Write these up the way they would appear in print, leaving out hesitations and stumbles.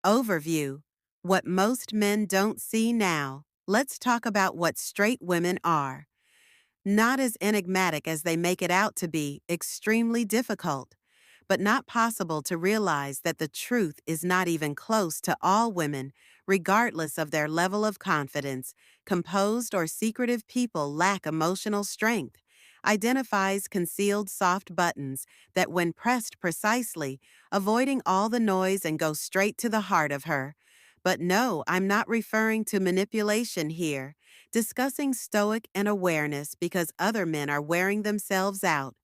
Overview: What most men don't see now. Let's talk about what straight women are. Not as enigmatic as they make it out to be, extremely difficult, but not possible to realize that the truth is not even close to all women, regardless of their level of confidence. Composed or secretive people lack emotional strength. Identifies concealed soft buttons that, when pressed precisely, avoiding all the noise and go straight to the heart of her. But no, I'm not referring to manipulation here. Discussing stoic and awareness because other men are wearing themselves out,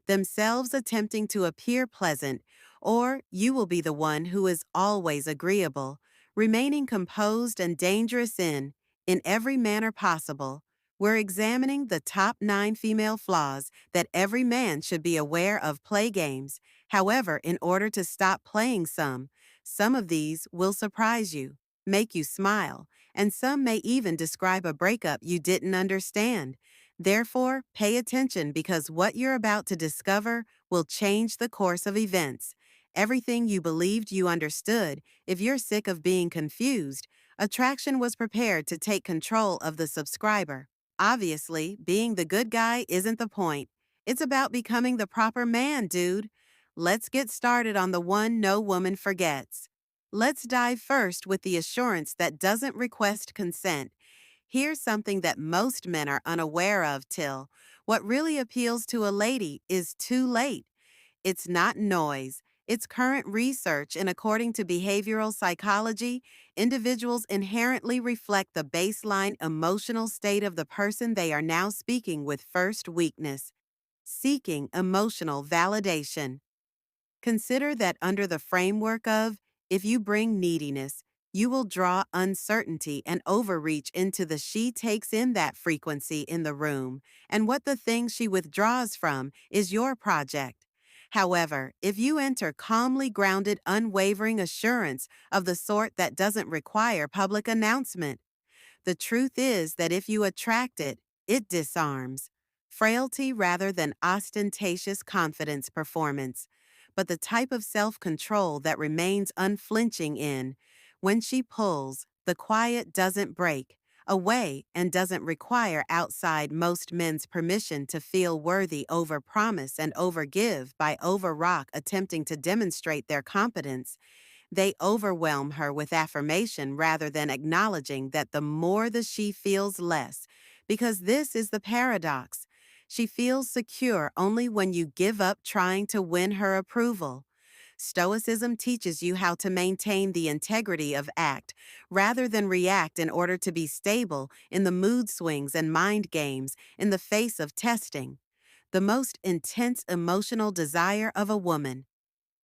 themselves attempting to appear pleasant, or you will be the one who is always agreeable, remaining composed and dangerous in every manner possible. We're examining the top 9 female flaws that every man should be aware of. Play games. However, in order to stop playing some of these will surprise you, make you smile, and some may even describe a breakup you didn't understand. Therefore, pay attention because what you're about to discover will change the course of events. Everything you believed you understood. If you're sick of being confused, Attraction was prepared to take control of the subscriber. Obviously, being the good guy isn't the point. It's about becoming the proper man, dude. Let's get started on the one no woman forgets. Let's dive first with the assurance that doesn't request consent. Here's something that most men are unaware of till what really appeals to a lady is too late. It's not noise. It's current research, and according to behavioral psychology, individuals inherently reflect the baseline emotional state of the person they are now speaking with. First, weakness, seeking emotional validation. Consider that under the framework of, if you bring neediness, you will draw uncertainty and overreach into the she takes in that frequency in the room, and what the thing she withdraws from is your project. However, if you enter calmly grounded, unwavering assurance of the sort that doesn't require public announcement, the truth is that if you attract it, it disarms. Frailty rather than ostentatious confidence performance, but the type of self-control that remains unflinching in, when she pulls, the quiet doesn't break away and doesn't require outside most men's permission to feel worthy. Over promise and over give by over rock attempting to demonstrate their competence. They overwhelm her with affirmation rather than acknowledging that the more the she feels less, because this is the paradox. She feels secure only when you give up trying to win her approval. Stoicism teaches you how to maintain the integrity of act rather than react in order to be stable in the mood swings and mind games in the face of testing. The most intense emotional desire of a woman.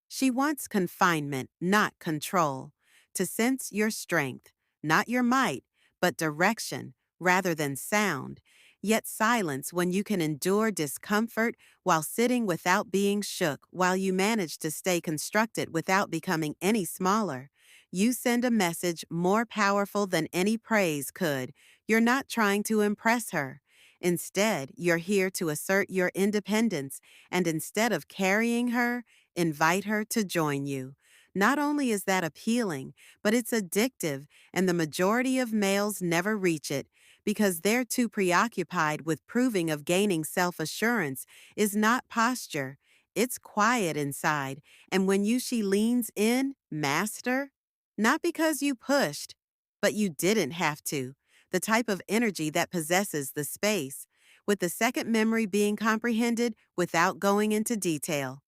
She wants confinement, not control, to sense your strength, not your might, but direction rather than sound, yet silence when you can endure discomfort while sitting without being shook, while you manage to stay constructed without becoming any smaller. You send a message more powerful than any praise could. You're not trying to impress her. Instead, you're here to assert your independence, and instead of carrying her, invite her to join you. Not only is that appealing, but it's addictive, and the majority of males never reach it because they're too preoccupied with proving of gaining self-assurance is not posture. It's quiet inside, and when she leans in, master, not because you pushed, but you didn't have to. The type of energy that possesses the space, with the second memory being comprehended without going into detail.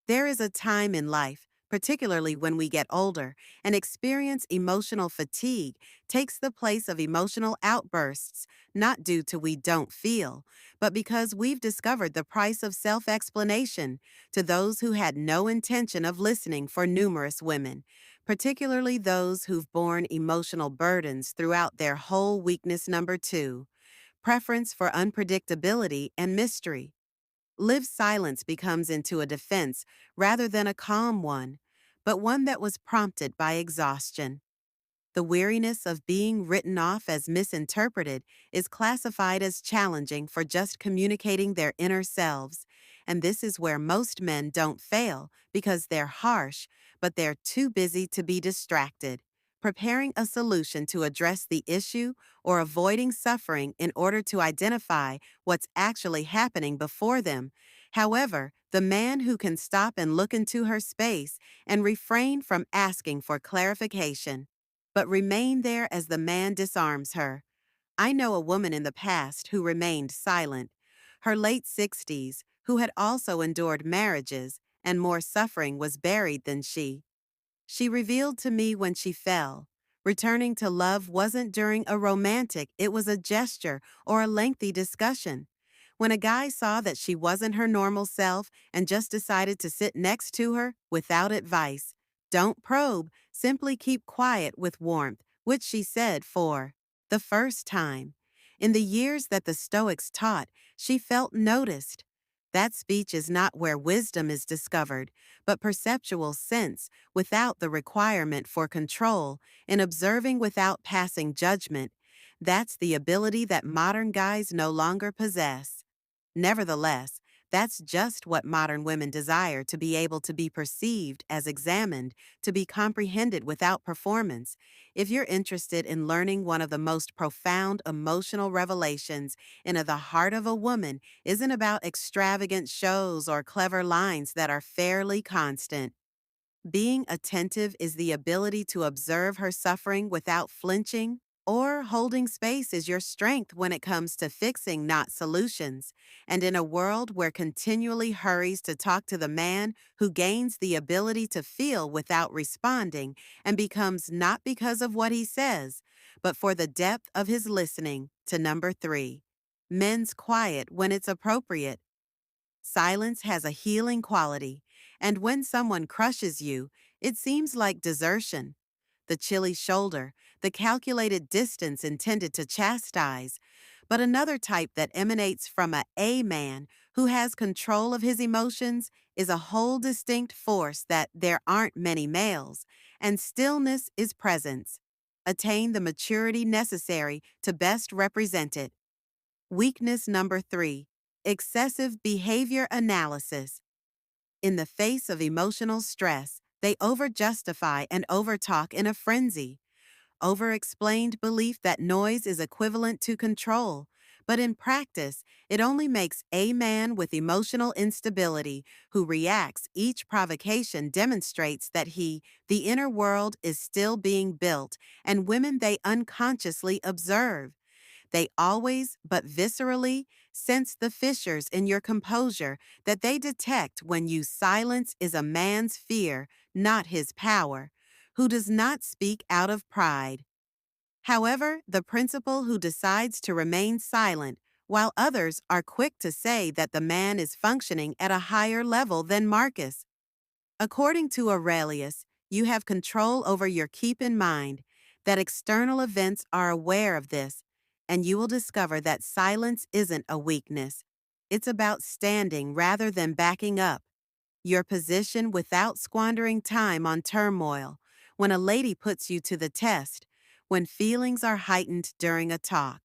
There is a time in life, particularly when we get older, and experience emotional fatigue takes the place of emotional outbursts, not due to we don't feel, but because we've discovered the price of self-explanation to those who had no intention of listening. For numerous women, particularly those who've borne emotional burdens throughout their whole. Weakness number 2, preference for unpredictability and mystery. Lived silence becomes into a defense rather than a calm one, but one that was prompted by exhaustion. The weariness of being written off as misinterpreted is classified as challenging for just communicating their inner selves, and this is where most men don't fail because they're harsh, but they're too busy to be distracted, preparing a solution to address the issue or avoiding suffering in order to identify what's actually happening before them. However, the man who can stop and look into her space and refrain from asking for clarification, but remain there as the man disarms her. I know a woman in the past who remained silent, her late 60s, who had also endured marriages, and more suffering was buried than she. She revealed to me when she fell. Returning to love wasn't during a romantic, it was a gesture or a lengthy discussion. When a guy saw that she wasn't her normal self and just decided to sit next to her without advice, don't probe, simply keep quiet with warmth, which she said for the first time. In the years that the Stoics taught, she felt noticed. That speech is not where wisdom is discovered, but perceptual sense without the requirement for control, in observing without passing judgment. That's the ability that modern guys no longer possess. Nevertheless, that's just what modern women desire, to be able to be perceived as examined, to be comprehended without performance. If you're interested in learning one of the most profound emotional revelations in the heart of a woman isn't about extravagant shows or clever lines that are fairly constant. Being attentive is the ability to observe her suffering without flinching, or holding space is your strength when it comes to fixing, not solutions. And in a world where continually hurries to talk to the man who gains the ability to feel without responding and becomes not because of what he says, but for the depth of his listening. To number 3, men's quiet when it's appropriate. Silence has a healing quality, and when someone crushes you, it seems like desertion. The chilly shoulder, the calculated distance intended to chastise. But another type that emanates from a man who has control of his emotions is a whole distinct force that there aren't many males, and stillness is presence. Attain the maturity necessary to best represent it. Weakness number 3, excessive behavior analysis. In the face of emotional stress, they overjustify and overtalk in a frenzy. Over-explained belief that noise is equivalent to control. But in practice, it only makes a man with emotional instability who reacts. Each provocation demonstrates that the inner world, is still being built, and women they unconsciously observe. They always, but viscerally, sense the fissures in your composure that they detect when you silence is a man's fear, not his power, who does not speak out of pride. However, the principal who decides to remain silent, while others are quick to say that the man is functioning at a higher level than Marcus. According to Aurelius, you have control over your keep in mind that external events are aware of this, and you will discover that silence isn't a weakness. It's about standing rather than backing up. Your position without squandering time on turmoil. When a lady puts you to the test, when feelings are heightened during a talk,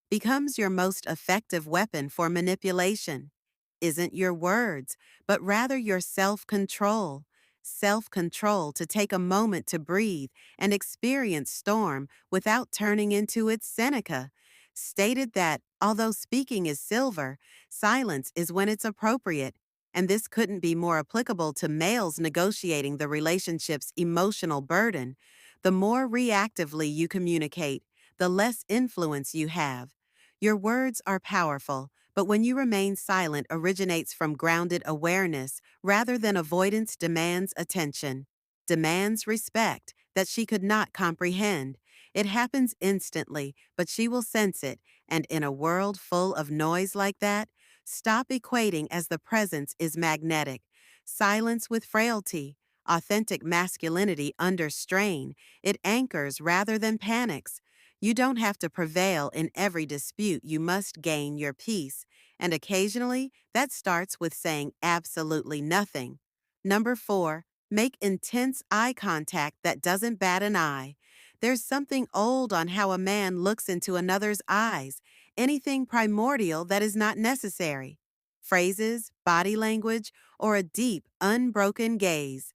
becomes your most effective weapon for manipulation. Isn't your words, but rather your self-control. Self-control to take a moment to breathe and experience storm without turning into its Seneca. Stated that, although speaking is silver, silence is when it's appropriate. And this couldn't be more applicable to males negotiating the relationship's emotional burden. The more reactively you communicate, the less influence you have. Your words are powerful, but when you remain silent originates from grounded awareness rather than avoidance. Demands attention, demands respect that she could not comprehend. It happens instantly, but she will sense it, and in a world full of noise like that, stop equating as the presence is magnetic. Silence with frailty, authentic masculinity under strain. It anchors rather than panics. You don't have to prevail in every dispute, you must gain your peace. And occasionally, that starts with saying absolutely nothing. Number 4, make intense eye contact that doesn't bat an eye. There's something old on how a man looks into another's eyes, anything primordial that is not necessary. Phrases, body language, or a deep, unbroken gaze.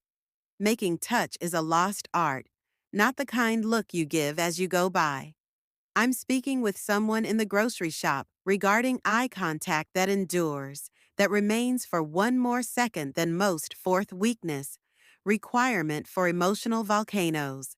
Making touch is a lost art, not the kind look you give as you go by. I'm speaking with someone in the grocery shop regarding eye contact that endures, that remains for one more second than most fourth weakness, requirement for emotional volcanoes.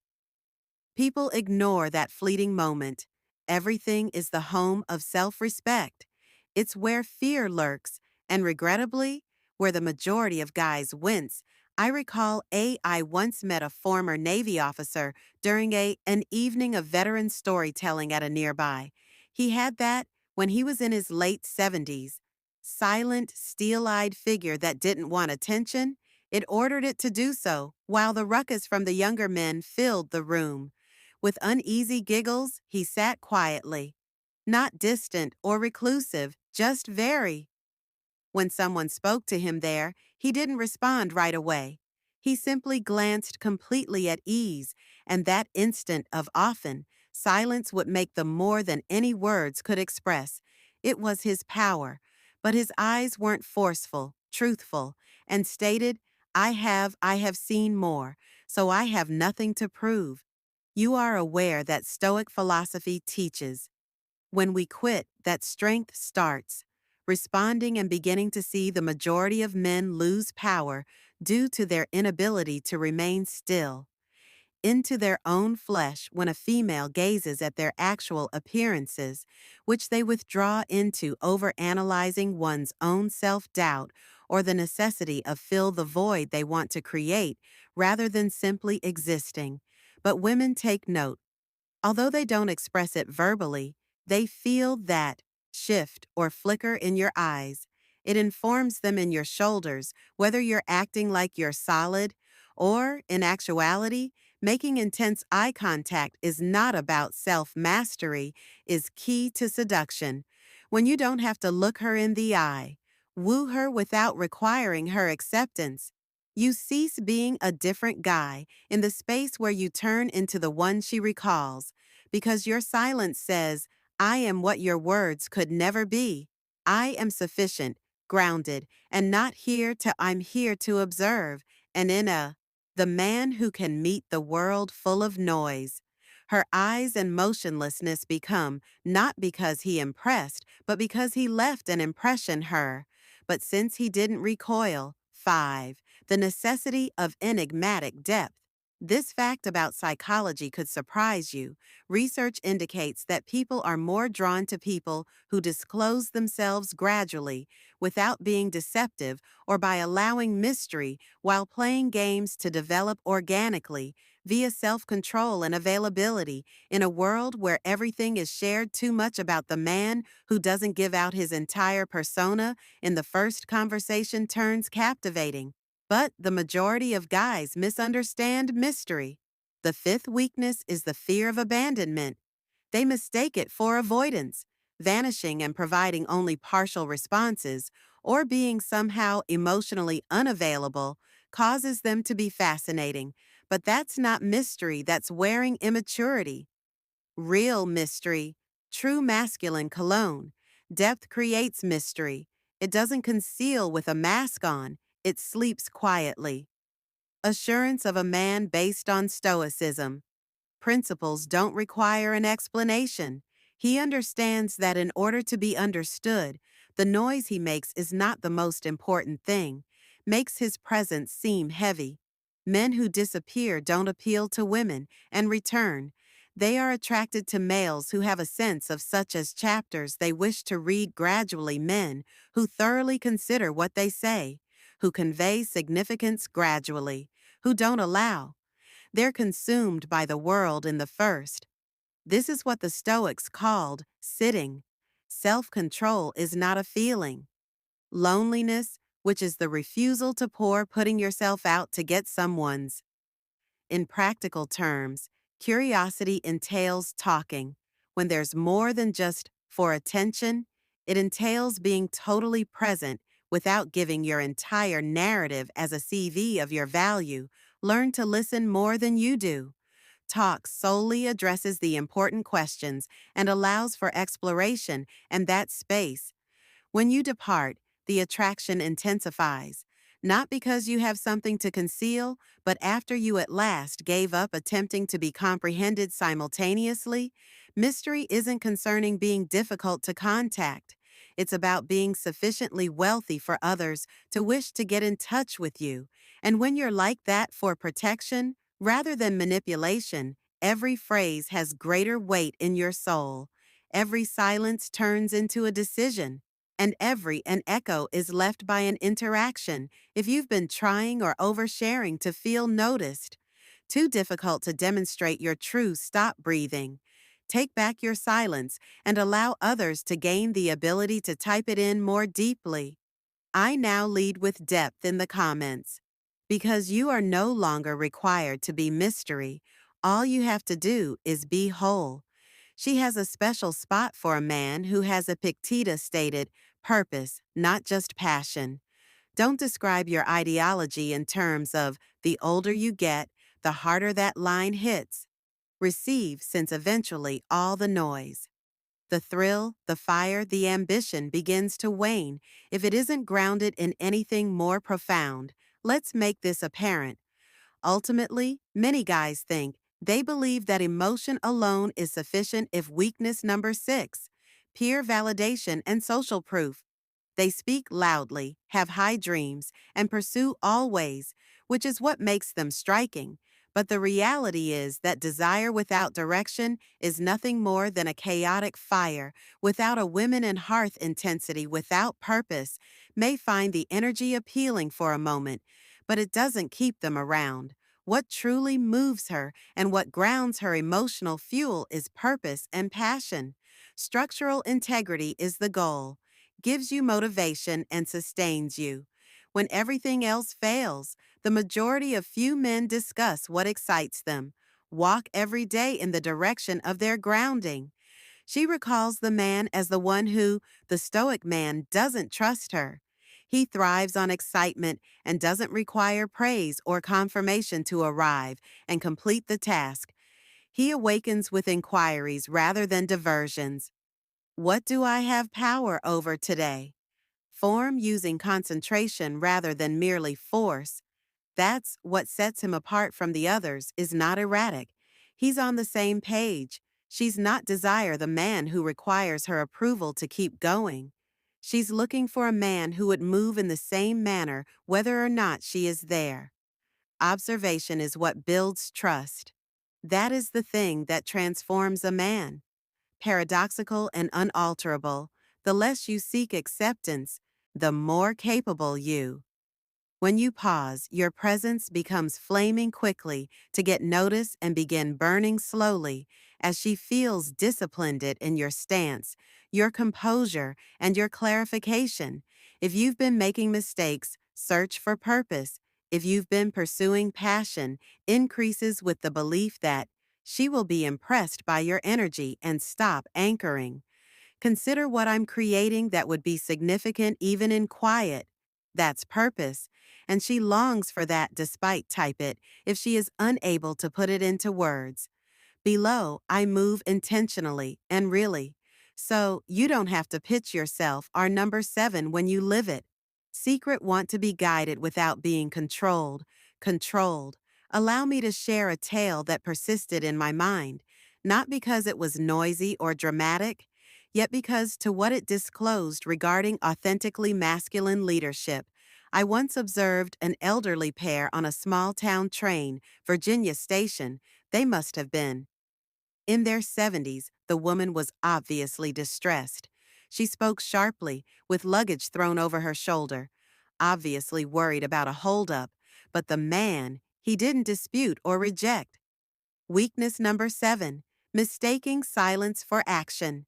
People ignore that fleeting moment. Everything is the home of self-respect. It's where fear lurks, and regrettably, where the majority of guys wince. I once met a former Navy officer during an evening of veteran storytelling at a nearby. He had that when he was in his late 70s. Silent, steel-eyed figure that didn't want attention. It ordered it to do so, while the ruckus from the younger men filled the room. With uneasy giggles, he sat quietly. Not distant or reclusive, just very. When someone spoke to him there, he didn't respond right away. He simply glanced completely at ease, and that instant of often, silence would make the more than any words could express. It was his power, but his eyes weren't forceful, truthful, and stated, I have seen more, so I have nothing to prove. You are aware that Stoic philosophy teaches when we quit, that strength starts, responding and beginning to see the majority of men lose power due to their inability to remain still, into their own flesh when a female gazes at their actual appearances, which they withdraw into overanalyzing one's own self-doubt or the necessity of fill the void they want to create rather than simply existing. But women take note. Although they don't express it verbally, they feel that shift or flicker in your eyes. It informs them in your shoulders whether you're acting like you're solid or, in actuality, making intense eye contact is not about self-mastery, is key to seduction. When you don't have to look her in the eye, woo her without requiring her acceptance, you cease being a different guy in the space where you turn into the one she recalls, because your silence says, I am what your words could never be. I am sufficient, grounded, and not I'm here to observe, and the man who can meet the world full of noise. Her eyes and motionlessness become not because he impressed, but because he left an impression her. But since he didn't recoil, 5. The necessity of enigmatic depth. This fact about psychology could surprise you. Research indicates that people are more drawn to people who disclose themselves gradually, without being deceptive or by allowing mystery while playing games to develop organically via self-control and availability in a world where everything is shared too much about the man who doesn't give out his entire persona in the first conversation turns captivating. But the majority of guys misunderstand mystery. The fifth weakness is the fear of abandonment. They mistake it for avoidance, vanishing and providing only partial responses, or being somehow emotionally unavailable causes them to be fascinating. But that's not mystery, that's wearing immaturity. Real mystery, true masculine cologne. Depth creates mystery. It doesn't conceal with a mask on, it sleeps quietly. Assurance of a man based on stoicism. Principles don't require an explanation. He understands that in order to be understood, the noise he makes is not the most important thing, makes his presence seem heavy. Men who disappear don't appeal to women and return. They are attracted to males who have a sense of such as chapters they wish to read gradually, men who thoroughly consider what they say, who convey significance gradually, who don't allow. They're consumed by the world in the first. This is what the Stoics called sitting. Self-control is not a feeling. Loneliness, which is the refusal to pour putting yourself out to get someone's. In practical terms, curiosity entails talking. When there's more than just for attention, it entails being totally present without giving your entire narrative as a CV of your value. Learn to listen more than you do. Talk solely addresses the important questions and allows for exploration and that space. When you depart, the attraction intensifies. Not because you have something to conceal, but after you at last gave up attempting to be comprehended simultaneously, mystery isn't concerning being difficult to contact. It's about being sufficiently wealthy for others to wish to get in touch with you. And when you're like that for protection, rather than manipulation, every phrase has greater weight in your soul. Every silence turns into a decision, and every an echo is left by an interaction if you've been trying or oversharing to feel noticed. Too difficult to demonstrate your true stop breathing. Take back your silence and allow others to gain the ability to type it in more deeply. I now lead with depth in the comments. Because you are no longer required to be mystery, all you have to do is be whole. She has a special spot for a man who has Epictetus stated purpose, not just passion. Don't describe your ideology in terms of the older you get, the harder that line hits. Receive, since eventually all the noise, the thrill, the fire, the ambition begins to wane if it isn't grounded in anything more profound. Let's make this apparent. Ultimately, many guys think they believe that emotion alone is sufficient if weakness number six, peer validation and social proof. They speak loudly, have high dreams, and pursue all ways, which is what makes them striking. But the reality is that desire without direction is nothing more than a chaotic fire without a women and hearth intensity without purpose may find the energy appealing for a moment, but it doesn't keep them around. What truly moves her and what grounds her emotional fuel is purpose and passion. Structural integrity is the goal, gives you motivation and sustains you. When everything else fails, the majority of few men discuss what excites them, walk every day in the direction of their grounding. She recalls the man as the one who, the Stoic man, doesn't trust her. He thrives on excitement and doesn't require praise or confirmation to arrive and complete the task. He awakens with inquiries rather than diversions. What do I have power over today? Form using concentration rather than merely force. That's what sets him apart from the others, is not erratic. He's on the same page. She's not desire the man who requires her approval to keep going. She's looking for a man who would move in the same manner whether or not she is there. Observation is what builds trust. That is the thing that transforms a man. Paradoxical and unalterable, the less you seek acceptance, the more capable you. When you pause, your presence becomes flaming quickly to get noticed and begin burning slowly as she feels disciplined in your stance, your composure, and your clarification. If you've been making mistakes, search for purpose. If you've been pursuing passion, increases with the belief that she will be impressed by your energy and stop anchoring. Consider what I'm creating that would be significant even in quiet. That's purpose, and she longs for that despite type it if she is unable to put it into words. Below, I move intentionally and really. So you don't have to pitch yourself our number seven when you live it. Secret want to be guided without being controlled. Controlled. Allow me to share a tale that persisted in my mind, not because it was noisy or dramatic, yet because to what it disclosed regarding authentically masculine leadership. I once observed an elderly pair on a small town train, Virginia Station. They must have been in their 70s, the woman was obviously distressed. She spoke sharply, with luggage thrown over her shoulder, obviously worried about a holdup, but the man, he didn't dispute or reject. Weakness number seven, mistaking silence for action.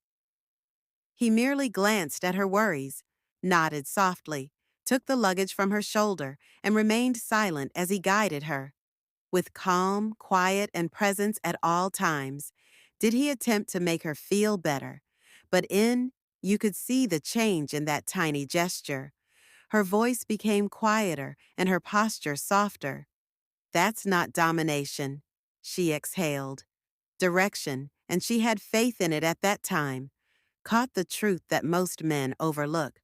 He merely glanced at her worries, nodded softly, took the luggage from her shoulder, and remained silent as he guided her. With calm, quiet, and presence at all times, did he attempt to make her feel better. But you could see the change in that tiny gesture. Her voice became quieter and her posture softer. That's not domination, she exhaled. Direction, and she had faith in it at that time. Caught the truth that most men overlook.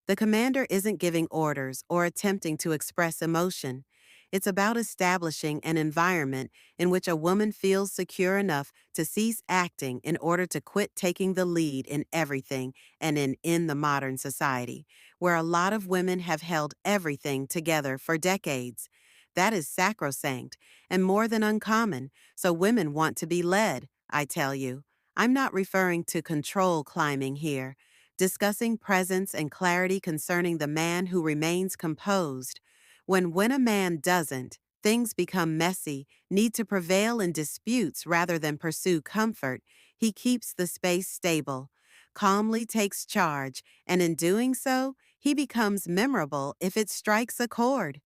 The commander isn't giving orders or attempting to express emotion. It's about establishing an environment in which a woman feels secure enough to cease acting in order to quit taking the lead in everything and in the modern society, where a lot of women have held everything together for decades. That is sacrosanct and more than uncommon, so women want to be led, I tell you. I'm not referring to control climbing here, discussing presence and clarity concerning the man who remains composed. When a man doesn't, things become messy, need to prevail in disputes rather than pursue comfort. He keeps the space stable, calmly takes charge, and in doing so, he becomes memorable if it strikes a chord.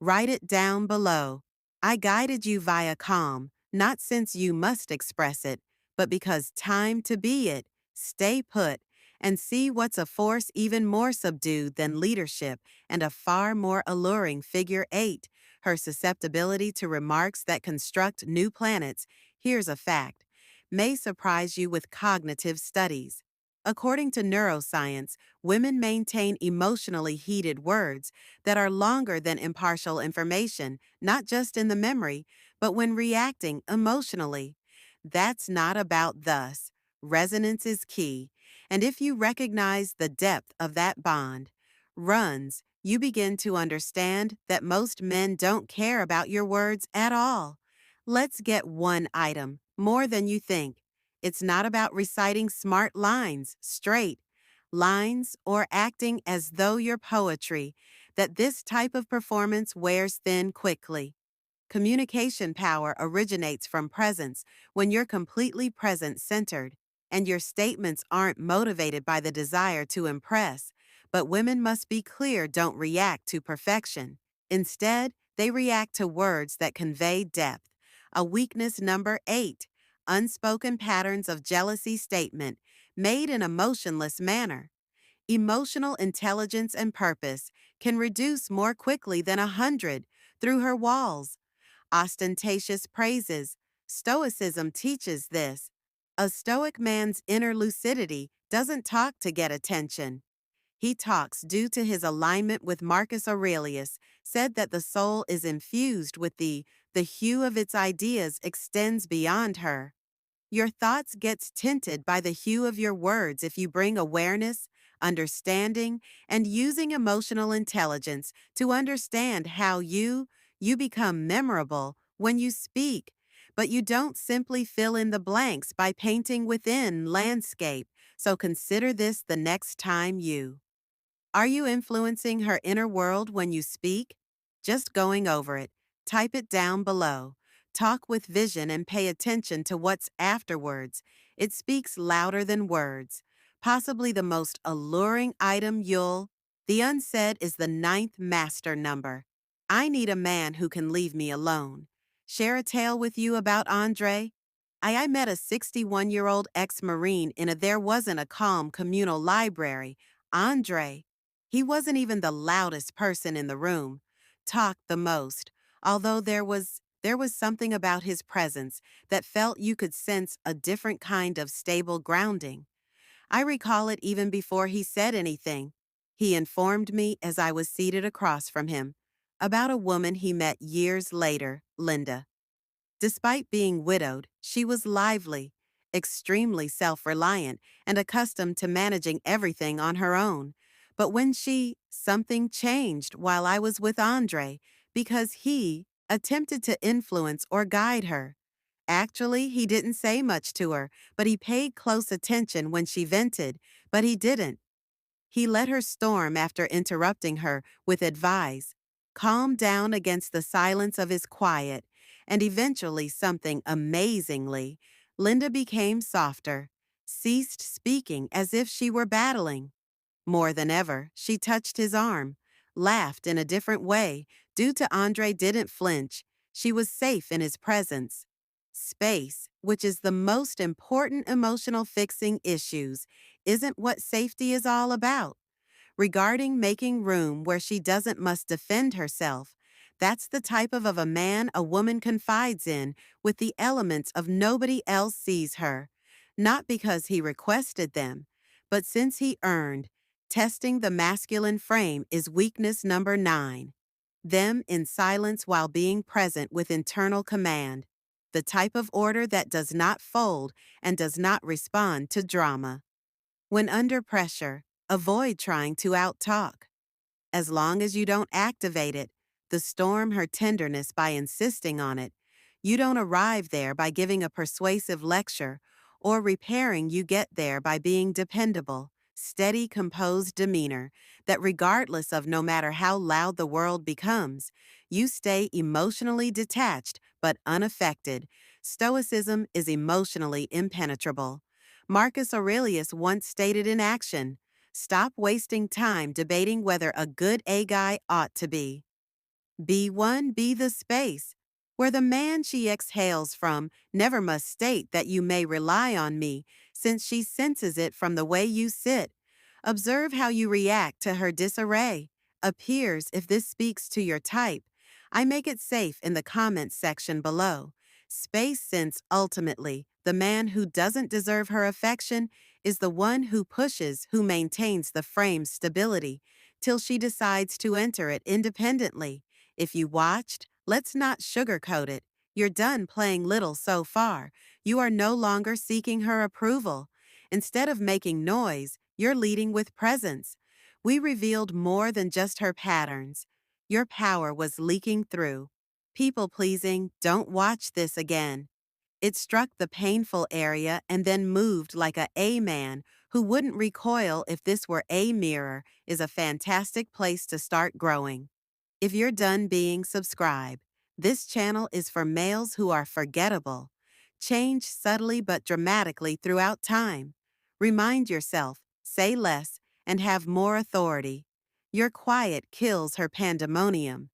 Write it down below. I guided you via calm, not since you must express it, but because time to be it. Stay put and see what's a force even more subdued than leadership and a far more alluring figure 8, her susceptibility to remarks that construct new planets. Here's a fact. May surprise you with cognitive studies. According to neuroscience, women maintain emotionally heated words that are longer than impartial information, not just in the memory, but when reacting emotionally. That's not about thus. Resonance is key, and if you recognize the depth of that bond, runs, you begin to understand that most men don't care about your words at all. Let's get one item, more than you think. It's not about reciting smart lines, straight lines, or acting as though you're poetry, that this type of performance wears thin quickly. Communication power originates from presence when you're completely present centered, and your statements aren't motivated by the desire to impress. But women must be clear don't react to perfection. Instead, they react to words that convey depth. A weakness number 8, unspoken patterns of jealousy statement, made in a motionless manner. Emotional intelligence and purpose can reduce more quickly than 100 through her walls. Ostentatious praises. Stoicism teaches this. A Stoic man's inner lucidity doesn't talk to get attention. He talks due to his alignment with Marcus Aurelius, said that the soul is infused with the hue of its ideas extends beyond her. Your thoughts gets tinted by the hue of your words if you bring awareness, understanding, and using emotional intelligence to understand how you become memorable when you speak. But you don't simply fill in the blanks by painting within landscape. So consider this the next time you are you influencing her inner world when you speak? Just going over it. Type it down below. Talk with vision and pay attention to what's afterwards. It speaks louder than words. Possibly the most alluring item you'll. The unsaid is the ninth master number. I need a man who can leave me alone. Share a tale with you about Andre? I met a 61-year-old ex-Marine in a there wasn't a calm communal library. Andre. He wasn't even the loudest person in the room, talked the most, although there was something about his presence that felt you could sense a different kind of stable grounding. I recall it even before he said anything. He informed me as I was seated across from him about a woman he met years later, Linda. Despite being widowed, she was lively, extremely self-reliant, and accustomed to managing everything on her own. But something changed while I was with Andre because he attempted to influence or guide her. Actually, he didn't say much to her, but he paid close attention when she vented, but he didn't. He let her storm after interrupting her with advice, calmed down against the silence of his quiet, and eventually something amazingly, Linda became softer, ceased speaking as if she were battling. More than ever, she touched his arm, laughed in a different way. Due to Andre didn't flinch. She was safe in his presence. Space, which is the most important emotional fixing issues, isn't what safety is all about. Regarding making room where she doesn't must defend herself, that's the type of a man a woman confides in with the elements of nobody else sees her, not because he requested them, but since he earned Testing the masculine frame is weakness number 9. Them in silence while being present with internal command. The type of order that does not fold and does not respond to drama. When under pressure, avoid trying to outtalk. As long as you don't activate it, the storm her tenderness by insisting on it, you don't arrive there by giving a persuasive lecture or repairing you get there by being dependable, steady, composed demeanor that regardless of no matter how loud the world becomes, you stay emotionally detached but unaffected. Stoicism is emotionally impenetrable. Marcus Aurelius once stated in action, "Stop wasting time debating whether a good A guy ought to be. Be one, be the space, where the man she exhales from never must state that you may rely on me, since she senses it from the way you sit. Observe how you react to her disarray. Appears if this speaks to your type. I make it safe in the comments section below. Space, since ultimately, the man who doesn't deserve her affection is the one who pushes, who maintains the frame's stability, till she decides to enter it independently. If you watched, let's not sugarcoat it. You're done playing little so far. You are no longer seeking her approval. Instead of making noise, you're leading with presence. We revealed more than just her patterns. Your power was leaking through. People pleasing, don't watch this again. It struck the painful area and then moved like a man who wouldn't recoil if this were a mirror is a fantastic place to start growing. If you're done being, subscribe. This channel is for males who are forgettable. Change subtly but dramatically throughout time. Remind yourself, say less, and have more authority. Your quiet kills her pandemonium.